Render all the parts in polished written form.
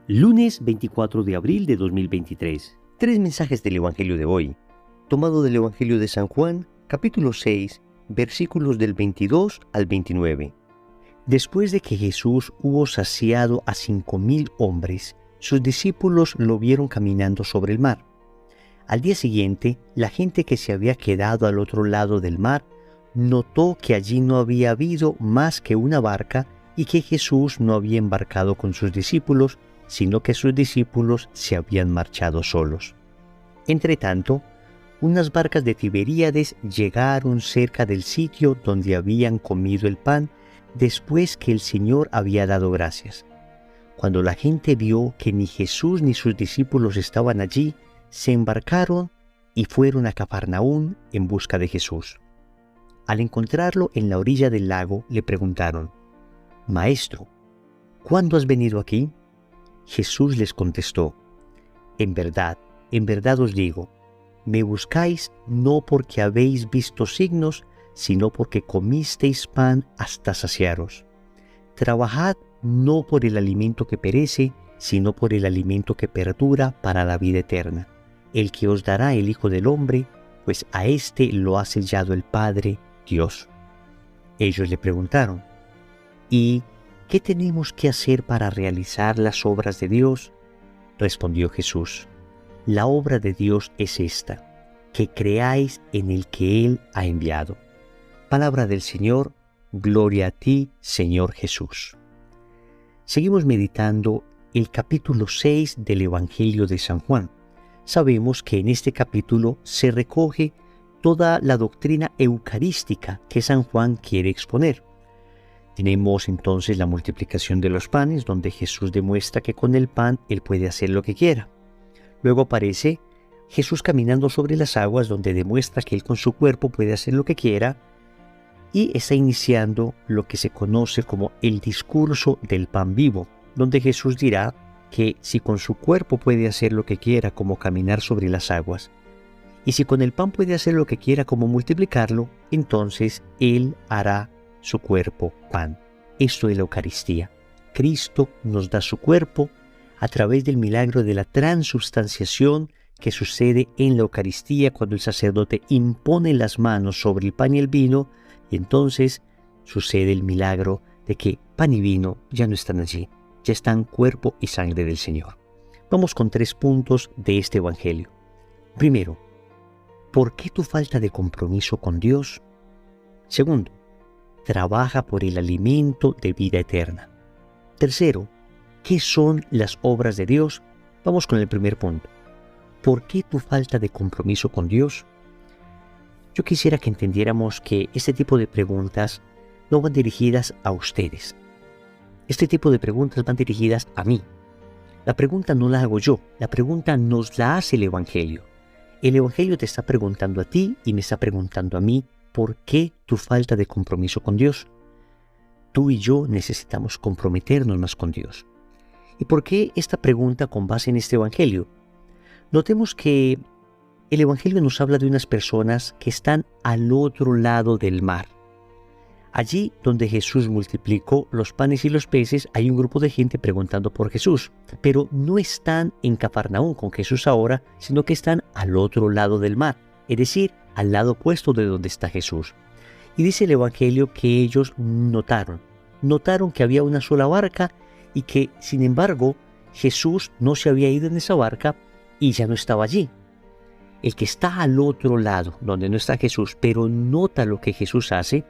Lunes 24 de abril de 2023. Tres mensajes del Evangelio de hoy. Tomado del Evangelio de San Juan, capítulo 6, versículos del 22 al 29. Después de que Jesús hubo saciado a 5,000 hombres, sus discípulos lo vieron caminando sobre el mar. Al día siguiente, la gente que se había quedado al otro lado del mar notó que allí no había habido más que una barca y que Jesús no había embarcado con sus discípulos, sino que sus discípulos se habían marchado solos. Entretanto, unas barcas de Tiberíades llegaron cerca del sitio donde habían comido el pan después que el Señor había dado gracias. Cuando la gente vio que ni Jesús ni sus discípulos estaban allí, se embarcaron y fueron a Cafarnaún en busca de Jesús. Al encontrarlo en la orilla del lago, le preguntaron: «Maestro, ¿cuándo has venido aquí?» Jesús les contestó: en verdad os digo, me buscáis no porque habéis visto signos, sino porque comisteis pan hasta saciaros. Trabajad no por el alimento que perece, sino por el alimento que perdura para la vida eterna, el que os dará el Hijo del Hombre, pues a éste lo ha sellado el Padre, Dios. Ellos le preguntaron: ¿y qué tenemos que hacer para realizar las obras de Dios? Respondió Jesús: la obra de Dios es esta, que creáis en el que Él ha enviado. Palabra del Señor, gloria a ti, Señor Jesús. Seguimos meditando el capítulo 6 del Evangelio de San Juan. Sabemos que en este capítulo se recoge toda la doctrina eucarística que San Juan quiere exponer. Tenemos entonces la multiplicación de los panes, donde Jesús demuestra que con el pan Él puede hacer lo que quiera. Luego aparece Jesús caminando sobre las aguas, donde demuestra que Él con su cuerpo puede hacer lo que quiera, y está iniciando lo que se conoce como el discurso del pan vivo, donde Jesús dirá que si con su cuerpo puede hacer lo que quiera, como caminar sobre las aguas, y si con el pan puede hacer lo que quiera, como multiplicarlo, entonces Él hará su cuerpo pan. Esto es la Eucaristía. Cristo nos da su cuerpo a través del milagro de la transubstanciación que sucede en la Eucaristía cuando el sacerdote impone las manos sobre el pan y el vino, y entonces sucede el milagro de que pan y vino ya no están allí, ya están cuerpo y sangre del Señor. Vamos con 3 puntos de este Evangelio. Primero, ¿por qué tu falta de compromiso con Dios? Segundo, trabaja por el alimento de vida eterna. Tercero, ¿qué son las obras de Dios? Vamos con el primer punto. ¿Por qué tu falta de compromiso con Dios? Yo quisiera que entendiéramos que este tipo de preguntas no van dirigidas a ustedes. Este tipo de preguntas van dirigidas a mí. La pregunta no la hago yo, la pregunta nos la hace el Evangelio. El Evangelio te está preguntando a ti y me está preguntando a mí: ¿por qué tu falta de compromiso con Dios? Tú y yo necesitamos comprometernos más con Dios. ¿Y por qué esta pregunta con base en este Evangelio? Notemos que el Evangelio nos habla de unas personas que están al otro lado del mar. Allí donde Jesús multiplicó los panes y los peces, hay un grupo de gente preguntando por Jesús, pero no están en Cafarnaún con Jesús ahora, sino que están al otro lado del mar, es decir, al lado opuesto de donde está Jesús. Y dice el Evangelio que ellos notaron que había una sola barca y que, sin embargo, Jesús no se había ido en esa barca y ya no estaba allí. El que está al otro lado, donde no está Jesús, pero nota lo que Jesús hace,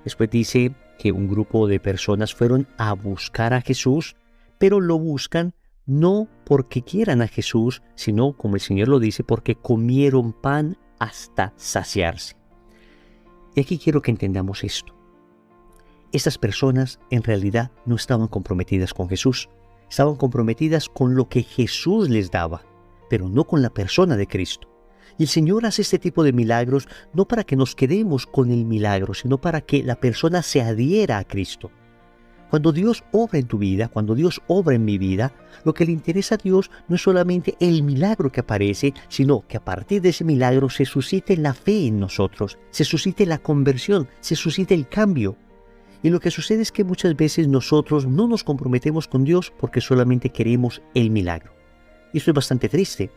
después dice que un grupo de personas fueron a buscar a Jesús, pero lo buscan no porque quieran a Jesús, sino, como el Señor lo dice, porque comieron pan hasta saciarse. Y aquí quiero que entendamos esto. Estas personas en realidad no estaban comprometidas con Jesús, estaban comprometidas con lo que Jesús les daba, pero no con la persona de Cristo. Y el Señor hace este tipo de milagros no para que nos quedemos con el milagro, sino para que la persona se adhiera a Cristo. Cuando Dios obra en tu vida, cuando Dios obra en mi vida, lo que le interesa a Dios no es solamente el milagro que aparece, sino que a partir de ese milagro se suscite la fe en nosotros, se suscite la conversión, se suscite el cambio. Y lo que sucede es que muchas veces nosotros no nos comprometemos con Dios porque solamente queremos el milagro. Y eso es bastante triste.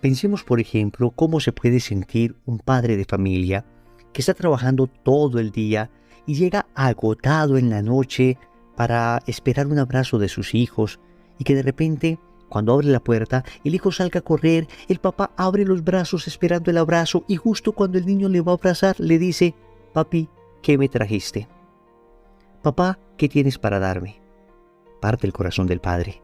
Pensemos, por ejemplo, cómo se puede sentir un padre de familia que está trabajando todo el día y llega agotado en la noche para esperar un abrazo de sus hijos y que de repente, cuando abre la puerta, el hijo salga a correr, el papá abre los brazos esperando el abrazo y justo cuando el niño le va a abrazar le dice: papi, ¿qué me trajiste? Papá, ¿qué tienes para darme? Parte el corazón del padre,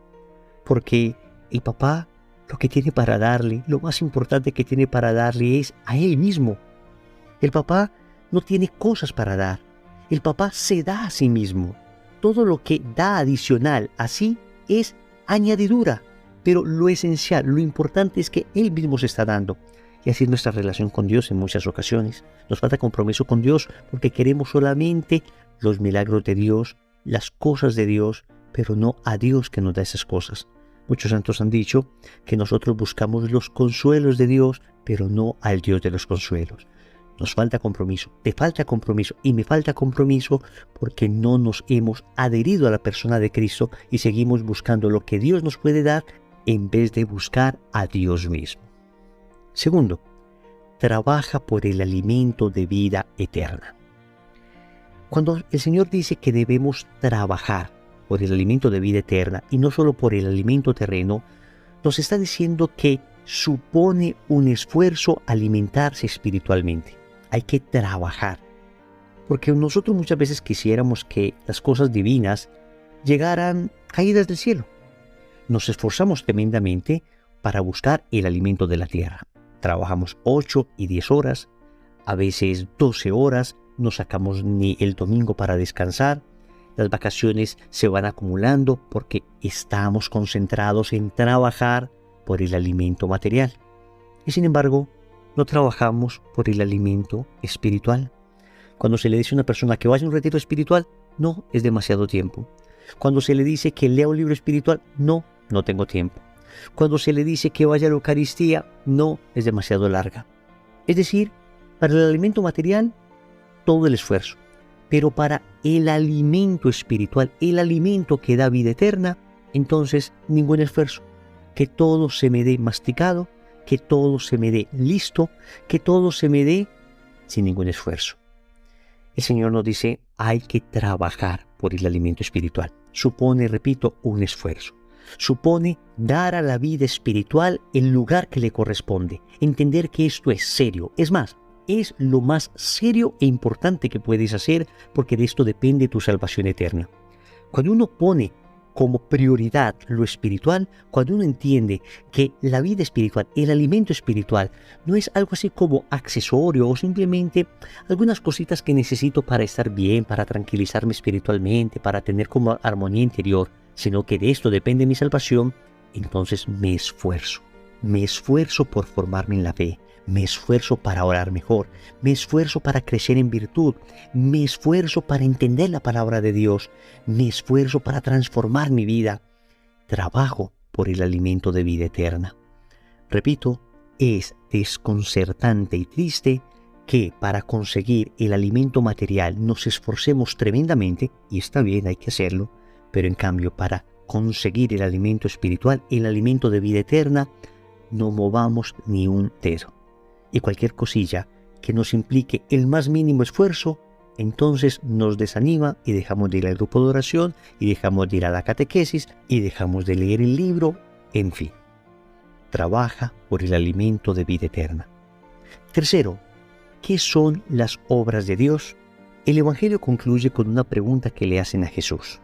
porque el papá lo que tiene para darle, lo más importante que tiene para darle es a él mismo. El papá no tiene cosas para dar, el papá se da a sí mismo. Todo lo que da adicional así es añadidura, pero lo esencial, lo importante es que él mismo se está dando. Y así es nuestra relación con Dios en muchas ocasiones. Nos falta compromiso con Dios porque queremos solamente los milagros de Dios, las cosas de Dios, pero no a Dios que nos da esas cosas. Muchos santos han dicho que nosotros buscamos los consuelos de Dios, pero no al Dios de los consuelos. Nos falta compromiso, te falta compromiso y me falta compromiso porque no nos hemos adherido a la persona de Cristo y seguimos buscando lo que Dios nos puede dar en vez de buscar a Dios mismo. Segundo, trabaja por el alimento de vida eterna. Cuando el Señor dice que debemos trabajar por el alimento de vida eterna y no solo por el alimento terreno, nos está diciendo que supone un esfuerzo alimentarse espiritualmente. Hay que trabajar, porque nosotros muchas veces quisiéramos que las cosas divinas llegaran caídas del cielo. Nos esforzamos tremendamente para buscar el alimento de la tierra. Trabajamos 8 y 10 horas, a veces 12 horas, no sacamos ni el domingo para descansar. Las vacaciones se van acumulando porque estamos concentrados en trabajar por el alimento material. Y sin embargo, no trabajamos por el alimento espiritual. Cuando se le dice a una persona que vaya a un retiro espiritual, no, es demasiado tiempo. Cuando se le dice que lea un libro espiritual, no, no tengo tiempo. Cuando se le dice que vaya a la Eucaristía, no, es demasiado larga. Es decir, para el alimento material, todo el esfuerzo. Pero para el alimento espiritual, el alimento que da vida eterna, entonces ningún esfuerzo. Que todo se me dé masticado, que todo se me dé listo, que todo se me dé sin ningún esfuerzo. El Señor nos dice, hay que trabajar por el alimento espiritual. Supone, repito, un esfuerzo. Supone dar a la vida espiritual el lugar que le corresponde. Entender que esto es serio. Es más, es lo más serio e importante que puedes hacer porque de esto depende tu salvación eterna. Cuando uno pone como prioridad lo espiritual, cuando uno entiende que la vida espiritual, el alimento espiritual, no es algo así como accesorio o simplemente algunas cositas que necesito para estar bien, para tranquilizarme espiritualmente, para tener como armonía interior, sino que de esto depende mi salvación, entonces me esfuerzo por formarme en la fe. Me esfuerzo para orar mejor, me esfuerzo para crecer en virtud, me esfuerzo para entender la palabra de Dios, me esfuerzo para transformar mi vida. Trabajo por el alimento de vida eterna. Repito, es desconcertante y triste que para conseguir el alimento material nos esforcemos tremendamente, y está bien, hay que hacerlo, pero en cambio para conseguir el alimento espiritual, el alimento de vida eterna, no movamos ni un dedo. Y cualquier cosilla que nos implique el más mínimo esfuerzo, entonces nos desanima y dejamos de ir al grupo de oración, y dejamos de ir a la catequesis, y dejamos de leer el libro, en fin. Trabaja por el alimento de vida eterna. Tercero, ¿qué son las obras de Dios? El Evangelio concluye con una pregunta que le hacen a Jesús.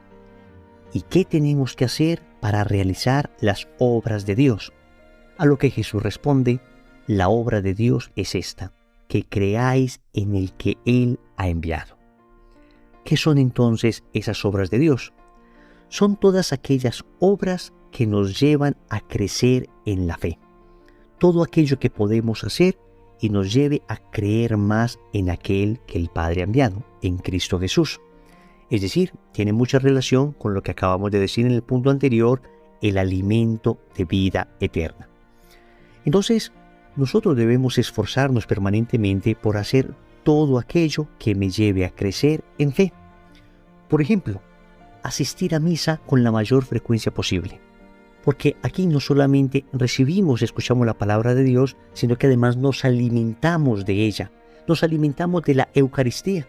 ¿Y qué tenemos que hacer para realizar las obras de Dios? A lo que Jesús responde, la obra de Dios es esta, que creáis en el que Él ha enviado. ¿Qué son entonces esas obras de Dios? Son todas aquellas obras que nos llevan a crecer en la fe. Todo aquello que podemos hacer y nos lleve a creer más en aquel que el Padre ha enviado, en Cristo Jesús. Es decir, tiene mucha relación con lo que acabamos de decir en el punto anterior, el alimento de vida eterna. Entonces, nosotros debemos esforzarnos permanentemente por hacer todo aquello que me lleve a crecer en fe. Por ejemplo, asistir a misa con la mayor frecuencia posible. Porque aquí no solamente escuchamos la palabra de Dios, sino que además nos alimentamos de ella. Nos alimentamos de la Eucaristía.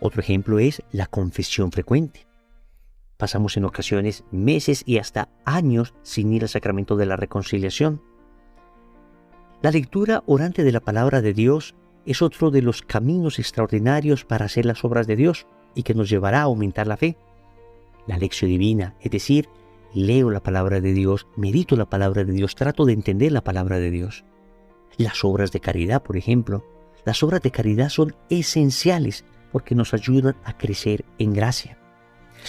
Otro ejemplo es la confesión frecuente. Pasamos en ocasiones meses y hasta años sin ir al sacramento de la reconciliación. La lectura orante de la palabra de Dios es otro de los caminos extraordinarios para hacer las obras de Dios y que nos llevará a aumentar la fe. La lección divina, es decir, leo la palabra de Dios, medito la palabra de Dios, trato de entender la palabra de Dios. Las obras de caridad, por ejemplo, las obras de caridad son esenciales porque nos ayudan a crecer en gracia.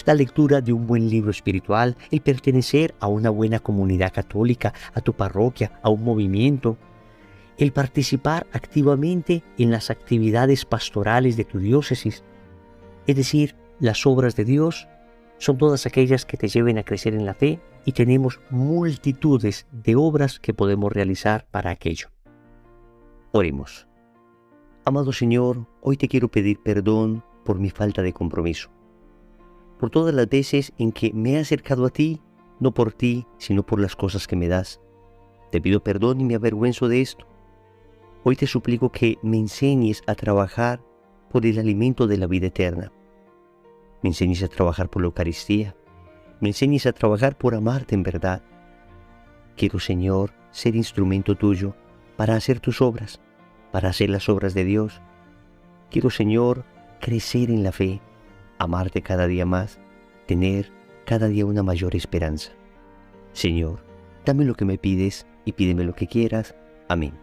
La lectura de un buen libro espiritual, el pertenecer a una buena comunidad católica, a tu parroquia, a un movimiento, el participar activamente en las actividades pastorales de tu diócesis, es decir, las obras de Dios, son todas aquellas que te lleven a crecer en la fe y tenemos multitudes de obras que podemos realizar para aquello. Oremos. Amado Señor, hoy te quiero pedir perdón por mi falta de compromiso, por todas las veces en que me he acercado a ti, no por ti, sino por las cosas que me das. Te pido perdón y me avergüenzo de esto. Hoy te suplico que me enseñes a trabajar por el alimento de la vida eterna. Me enseñes a trabajar por la Eucaristía. Me enseñes a trabajar por amarte en verdad. Quiero, Señor, ser instrumento tuyo para hacer tus obras, para hacer las obras de Dios. Quiero, Señor, crecer en la fe, amarte cada día más, tener cada día una mayor esperanza. Señor, dame lo que me pides y pídeme lo que quieras. Amén.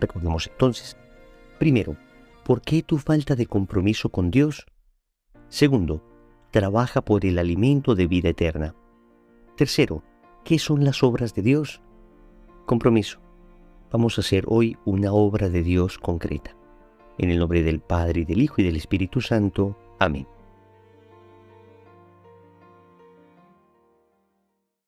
Recordemos entonces, primero, ¿por qué tu falta de compromiso con Dios? Segundo, trabaja por el alimento de vida eterna. Tercero, ¿qué son las obras de Dios? Compromiso. Vamos a hacer hoy una obra de Dios concreta. En el nombre del Padre, y del Hijo, y del Espíritu Santo. Amén.